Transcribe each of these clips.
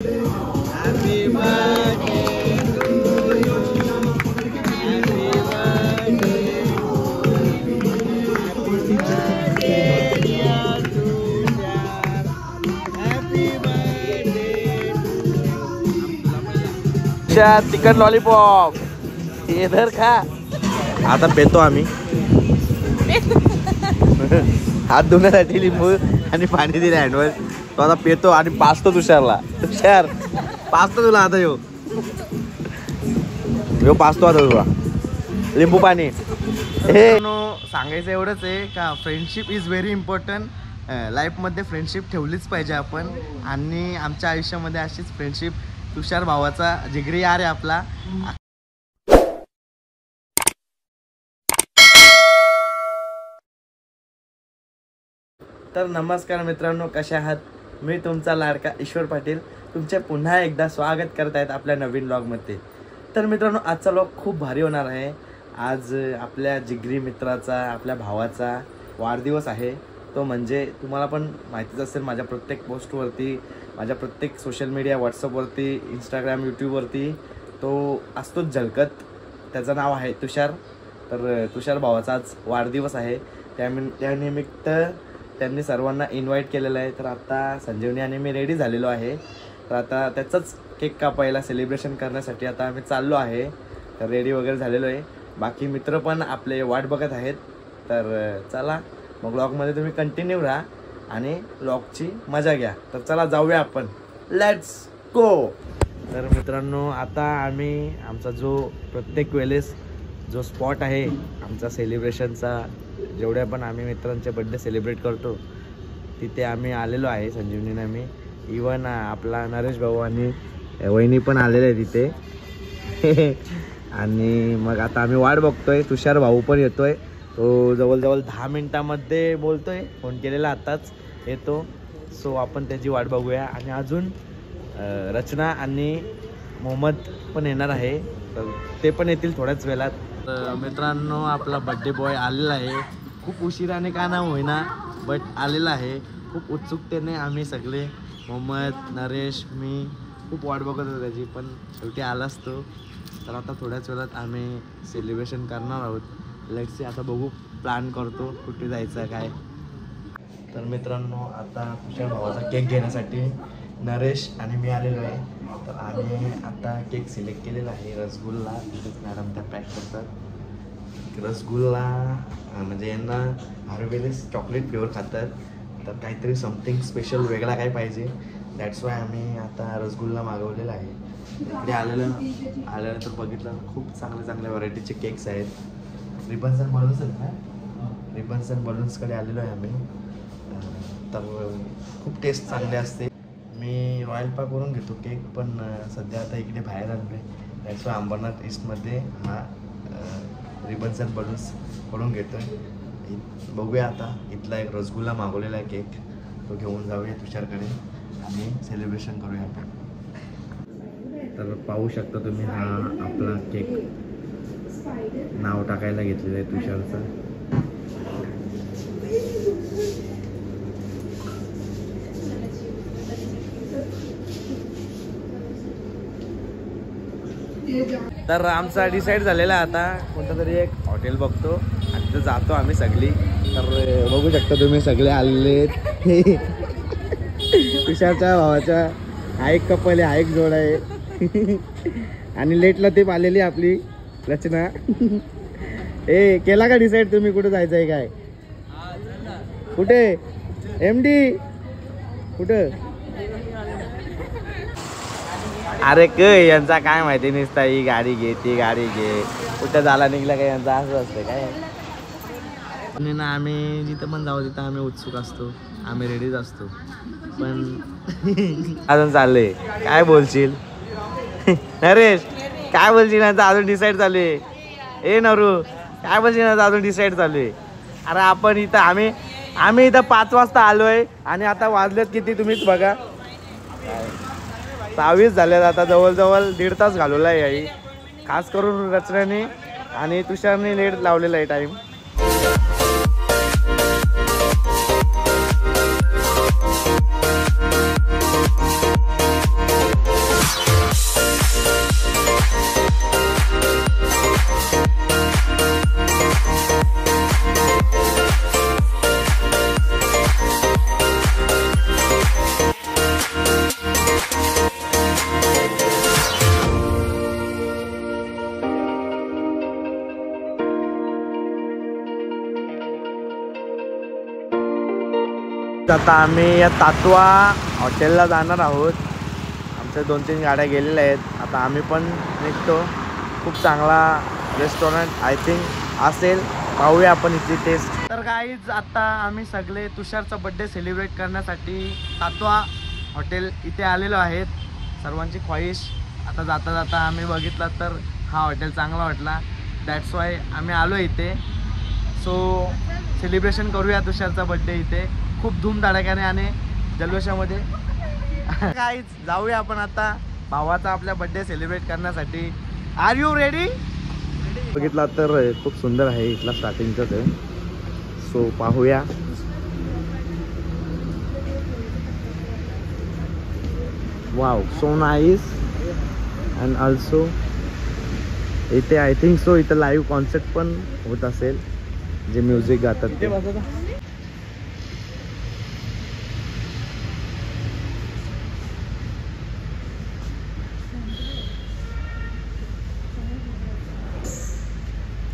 Chicken lollipop इधर खा। आता पेतो आम्ही हात धुण्यासाठी लिंबू आणि पाणी दिले हँडवर। तो आता पेतो आणि पाचतो तुषारला। तुषार पाचतो तुला आता यो पाचतो आता तुला लिंबू पाणी। हे सांगायचं एवढंच आहे का फ्रेंडशिप इज व्हेरी इम्पॉर्टंट। लाईफमध्ये फ्रेंडशिप ठेवलीच पाहिजे आपण आणि आमच्या आयुष्यामध्ये अशीच फ्रेंडशिप तुषार भावाचा जिगरी यार आहे आपला। तर नमस्कार मित्रांनो, कशा आहात? मी तुमचा लाडका ईश्वर पाटील तुमचे पुन्हा एकदा स्वागत करत आहेत आपल्या नवीन व्लॉगमध्ये। तर मित्रांनो, आजचा व्लॉग खूप भारी होणार आहे। आज आपल्या जिगरी मित्राचा, आपल्या भावाचा वाढदिवस आहे। तो म्हणजे तुम्हाला पण माहितीच असेल, माझ्या प्रत्येक पोस्टवरती, माझ्या प्रत्येक सोशल मीडिया, व्हॉट्सअपवरती, इंस्टाग्राम, यूट्यूबवरती तो असतोच झलकत। त्याचं नाव आहे तुषार। तर तुषार भावाचा आज वाढदिवस आहे, त्यानिमित्त त्यांनी सर्वांना इन्व्हाइट केलेलं आहे। तर आता संजीवनी आणि मी रेडी झालेलो आहे। तर आता त्याचंच केक कापायला सेलिब्रेशन करण्यासाठी आता आम्ही चाललो आहे। तर रेडी वगैरे झालेलो आहे, बाकी मित्र पण आपले वाट बघत आहेत। तर चला मग व्लॉगमध्ये तुम्ही कंटिन्यू राहा आणि व्लॉगची मजा घ्या। तर चला जाऊया आपण, लेट्स गो। तर मित्रांनो, आता आम्ही आमचा जो प्रत्येक वेळेस जो स्पॉट आहे आमचा सेलिब्रेशनचा, जेवढ्या पण आम्ही मित्रांचे बड्डे सेलिब्रेट करतो तिथे आम्ही आलेलो आहे संजीवनीने। मी इवन आपला नरेश भाऊ आणि वहिनी पण आलेले आहे तिथे आणि मग आता आम्ही वाट बघतोय। तुषार भाऊ पण येतोय, तो जवळजवळ 10 मिनिटांमध्ये बोलतोय, फोन केलेला आताच येतो। सो आपण त्याची वाट बघूया। आणि अजून रचना आणि मोहम्मद पण येणार आहे, तर ते पण येतील थोड्याच वेळात। तर मित्रांनो, आपला बड्डे बॉय आलेला आहे। खूप उशिराने का ना होईना बट आलेला आहे। खूप उत्सुकतेने आम्ही सगळे, मोहम्मद, नरेश, मी खूप वाट बघत होतो त्याची, पण शेवटी आलाच तो। तर आता थोड्याच वेळात आम्ही सेलिब्रेशन करणार आहोत। लेट्स सी, आता बघू, प्लॅन करतो कुठे जायचं काय। तर मित्रांनो, आता तुषार भावाचा केक घेण्यासाठी नरेश आणि मी आलेलो आहे। तर आम्ही आता केक सिलेक्ट केलेला आहे, रसगुल्ला। मॅडम त्या पॅक करतात रसगुल्ला, म्हणजे यांना हरवेळेस चॉकलेट फ्लेवर खातात, तर काहीतरी समथिंग स्पेशल वेगळा काय पाहिजे, दॅट्स वाय आम्ही आता रसगुल्ला मागवलेला आहे। इकडे आल्यानंतर बघितलं खूप चांगल्या व्हरायटीचे केक्स आहेत। रिबन्स अँड बलून्स आहेत ना, रिबन्स अँड बलून्सकडे आलेलो आहे आम्ही। तर खूप टेस्ट चांगले असते। मी रॉयल पार्क करून घेतो केक, पण सध्या आता इकडे बाहेर आलो आहे, दॅट्स वाय अंबरनाथ ईस्टमध्ये हा रिबन्स अँड बलून्स करून घेतो आहे। बघूया, आता इथला एक रसगुल्ला मागवलेला आहे केक, तो घेऊन जाऊया तुषारकडे आणि सेलिब्रेशन करूया आपण। तर पाहू शकता तुम्ही, हा आपला केक नाव टाकायला घेतलेलं आहे तुषारचं। तर आमचा डिसाईड झालेला आहे, आता कोणतं तरी एक हॉटेल बघतो आणि तिथं जातो आम्ही सगळी। तर बघू शकता तुम्ही सगळे आलेत तुषारच्या भावाच्या, हा एक कपल आहे, हा एक जोड आहे आणि लेटला ती आलेली आपली रचना। ए केला का डिसाईड तुम्ही कुठे जायचं आहे काय? कुठे MD कुठं? अरे यांचा काय माहिती नसता, ही गाडी घे ती गाडी घे, कुठं झाला निघला काय यांचा, असं असतं काय ना। आम्ही जिथं पण जाऊ तिथं आम्ही उत्सुक असतो, आम्ही रेडीच असतो, पण अजून चाललंय। काय बोलशील नरेश, काय बोलशील? यांचा अजून डिसाईड चालू आहे। ए नरू, काय बोलशील? यांचा अजून डिसाईड चालू आहे। अरे आपण इथं आम्ही इथं 5 वाजता आलोय आणि आता वाजलेत किती तुम्हीच बघा, 26 झाल्यात। आता जवळजवळ 1.5 तास घालवला आहे आई, खास करून रचनाने आणि तुषारने लेट लावलेला आहे टाईम। आता आम्ही या तातवा हॉटेलला जाणार आहोत. आमच्या 2-3 गाड्या गेलेल्या आहेत. आता आम्ही पण निघतो. खूप चांगला रेस्टॉरंट आय थिंक असेल, पाहूया आपण इथली टेस्ट. तर गाईज आता आम्ही सगळे तुषारचा बड्डे सेलिब्रेट करण्यासाठी तातवा हॉटेल इथे आलेलो आहेत. सर्वांची ख्वाहिश. आता जाता जाता आम्ही बघितलं तर हा हॉटेल चांगला वाटला, दॅट्स वाय आम्ही आलो इथे. सो सेलिब्रेशन करूया तुषारचा बड्डे इथे खूप धूमधडाक्याने आणि जल्लोषामध्ये. काहीच जाऊया आपण आता भावाचा आपल्या बड्डे सेलिब्रेट करण्यासाठी. Are you ready? बघितला तर खूप सुंदर आहे इथला स्टार्टिंगचाच आहे. सो पाहूया. Wow, so nice. And also इथे आय थिंक सो इथं लाईव्ह कॉन्सर्ट पण होत असेल, जे म्युझिक गातात ते.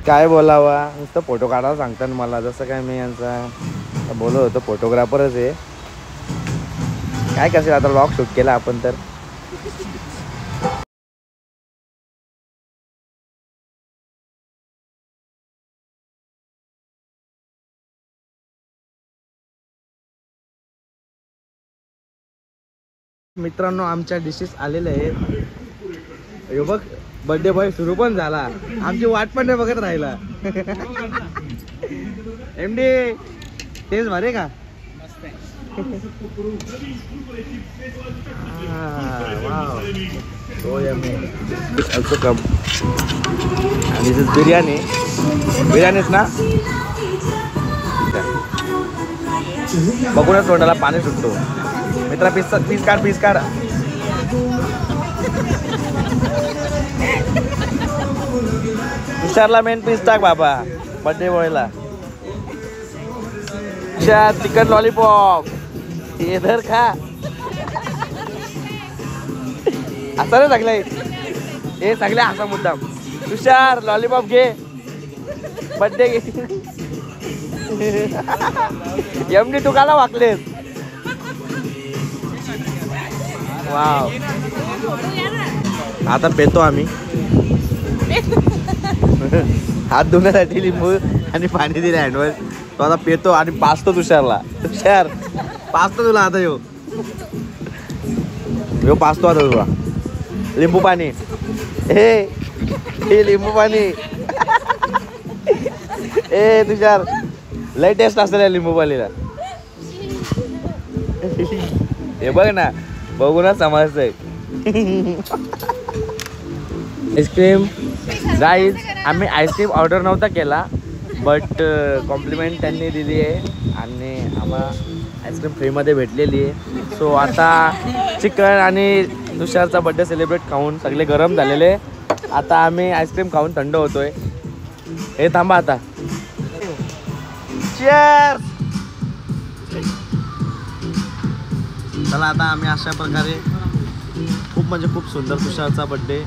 काय बोलावा, नुसतं फोटो काढायला सांगतात मला. जसं काय मी यांचा बोलत होतो फोटोग्राफरच आहे. काय कसेल आता व्लॉग शूट केला आपण तर. मित्रांनो आमच्या डिशेस आलेल्या आहेत. हे बघ, बर्थडे बॉय सुरू पण झाला. आमची वाट पण नाही बघत राहिला. एमडी तेच भारी का? Also come. आणि दिस इज बिर्याणी. बिर्याणीच ना? बघूनच तोंडाला पाणी सुटतो. मित्रा पीस काढ. तुषारला मेन पीस टाक बाबा बर्थडे बॉयला. चिकन लॉलीपॉप इधर खा. असं नाही सगळे हे सगळे असा मुद्दाम. तुषार लॉलीपॉप घे, बर्थडे घे. एमडी तू काला वाकलेस. वाव, आता पेतो आम्ही. हात धुण्यासाठी लिंबू आणि पाणी दिले हँडवर. तो आता पेतो आणि पाचतो तुषारला. तुषार पाचतो तुला आता. यो पाचतो आता तुला. लिंबू पाणी. हे लिंबू पाणी. ए तुषार लय टेस्ट असेल लिंबू पाणीला. हे बघ ना, बघूनच समजतंय. आईस्क्रीम गाईज, आम्ही आईस्क्रीम ऑर्डर नव्हता केला, बट कॉम्प्लिमेंट त्यांनी दिली आहे आणि आम्हाला आईस्क्रीम फ्रीमध्ये भेटलेली आहे. सो आता चिकन आणि तुषारचा बड्डे सेलिब्रेट खाऊन सगळे गरम झालेले. आता आम्ही आईस्क्रीम खाऊन थंड होतोय. हे थांबा आता. चीअर्स. चला आता आम्ही अशा प्रकारे खूप म्हणजे खूप सुंदर तुषारचा बड्डे.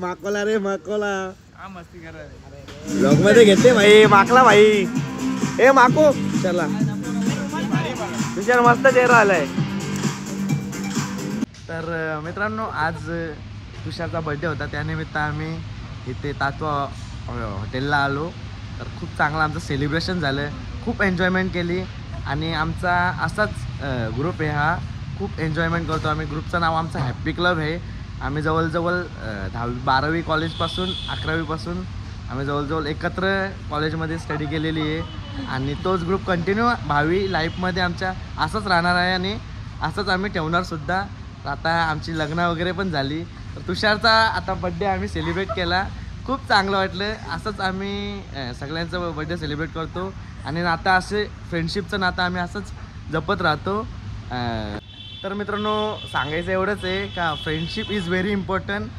माकोला रे माकोला. ब्लॉग मध्ये घेते भाई. माकला भाई. ए माको चला. तुझ्या मस्त चेहरा आलाय. तर मित्रांनो आज तुषारचा बर्थडे होता, त्यानिमित्त आम्ही इथे तातवा हॉटेलला आलो. तर खूप चांगलं आमचं सेलिब्रेशन झालं. खूप एन्जॉयमेंट केली आणि आमचा असाच ग्रुप आहे हा. खूप एन्जॉयमेंट करतो आम्ही. ग्रुपचं नाव आमचं हॅप्पी क्लब आहे. आम्ही जवळजवळ 10वी-12वी कॉलेजपासून 11वीपासून आम्ही जवळजवळ एकत्र कॉलेजमध्ये स्टडी केलेली आहे आणि तोच ग्रुप कंटिन्यू भावी लाईफमध्ये आमच्या असंच राहणार आहे आणि असंच आम्ही ठेवणारसुद्धा. आता आमची लग्न वगैरे पण झाली. तर तुषारचा आता बड्डे आम्ही सेलिब्रेट केला. खूप चांगलं वाटलं. असंच आम्ही सगळ्यांचं बड्डे सेलिब्रेट करतो आणि नातं असे फ्रेंडशिपचं नातं आम्ही असंच जपत राहतो. तर मित्रांनो सांगायचं एवढंच आहे का फ्रेंडशिप इज व्हेरी इम्पॉर्टंट.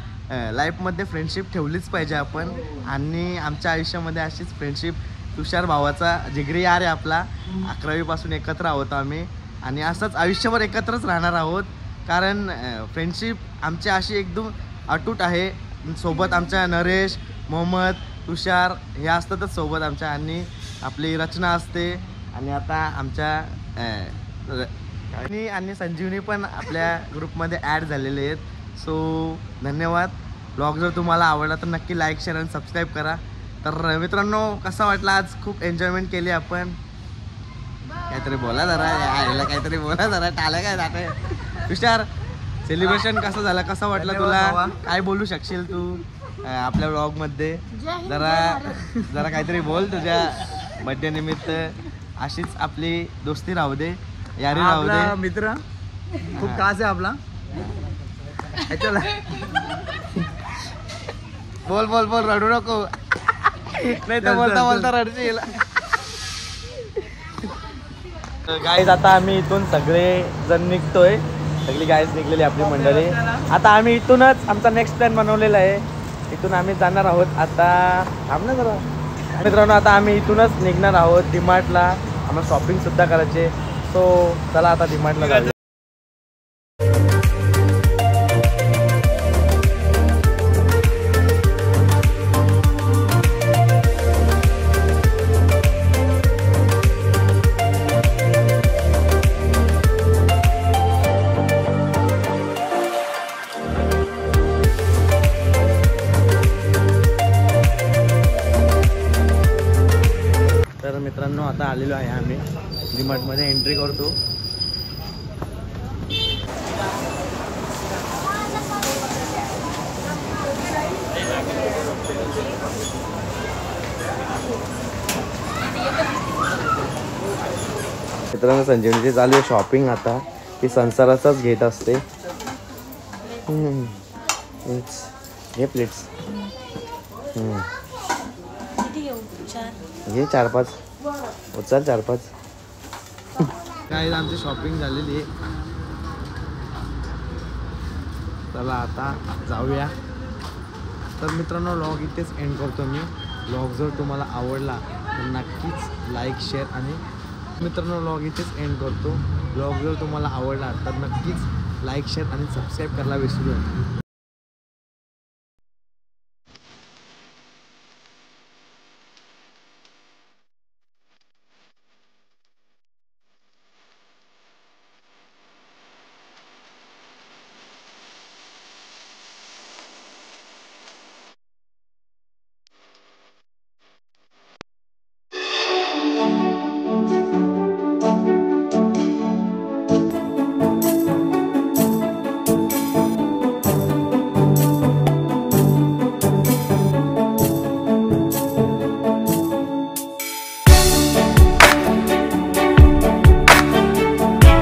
लाईफमध्ये फ्रेंडशिप ठेवलीच पाहिजे आपण. आणि आमच्या आयुष्यामध्ये अशीच फ्रेंडशिप, तुषार भावाचा जिगरी यार आहे आपला. 11वीपासून एकत्र आहोत आम्ही आणि असंच आयुष्यभर एकत्रच राहणार आहोत. कारण फ्रेंडशिप आमची अशी एकदम अटूट आहे. सोबत आमच्या नरेश, मोहम्मद, तुषार हे असतातच सोबत आमच्या. आणि आपली रचना असते आणि आता आमच्या आणि संजीवनी पण आपल्या ग्रुपमध्ये ॲड झालेले आहेत. सो धन्यवाद. ब्लॉग जर तुम्हाला आवडला तर नक्की लाईक, शेअर आणि सबस्क्राईब करा. तर मित्रांनो कसा वाटला आज? खूप एन्जॉयमेंट केली आपण. काहीतरी बोला जरा, यायला काहीतरी बोला जरा, टाळ्या काय जाते. तुषार सेलिब्रेशन कसं झालं, कसं वाटलं तुला? काय बोलू शकशील तू आपल्या ब्लॉगमध्ये? जरा काहीतरी बोल. तुझ्या बड्डे निमित्त अशीच आपली दोस्ती राहू दे, यारी राहू दे. मित्र खूप खास आहे आपला. बोल बोल बोल, रडू नको नाही तर बोलता बोलता रडशील. गाईज आता आम्ही इथून सगळे जण निघतोय. सगळी गाईज निघलेली आपली मंडळी. आता आम्ही इथूनच आमचा नेक्स्ट प्लॅन बनवलेला आहे. इथून आम्ही जाणार आहोत आता. थांब ना जरा मित्रांनो, आता आम्ही इथूनच निघणार आहोत डीमार्टला. आम्हाला शॉपिंग सुद्धा करायचे. सो चला आता डीमार्टला जाऊया. तर मित्रांनो आता आलेलो आहे आम्ही डीमार्टमध्ये. एंट्री करतो. मित्रांनो संजीवनीची चालू आहे शॉपिंग. आता ती संसाराचाच घेत असते. हे प्लेट्स घे 4-5 उचल 4-5. काय आमची शॉपिंग झालेली आहे. चला आता जाऊया. तर मित्रांनो व्लॉग इथेच एंड करतो मी. व्लॉग जर तुम्हाला आवडला तर नक्कीच लाईक, शेअर आणि मित्रांनो व्लॉग इथेच एंड करतो. व्लॉग जर तुम्हाला आवडला तर नक्कीच लाईक, शेअर आणि सबस्क्राईब करायला विसरू नका.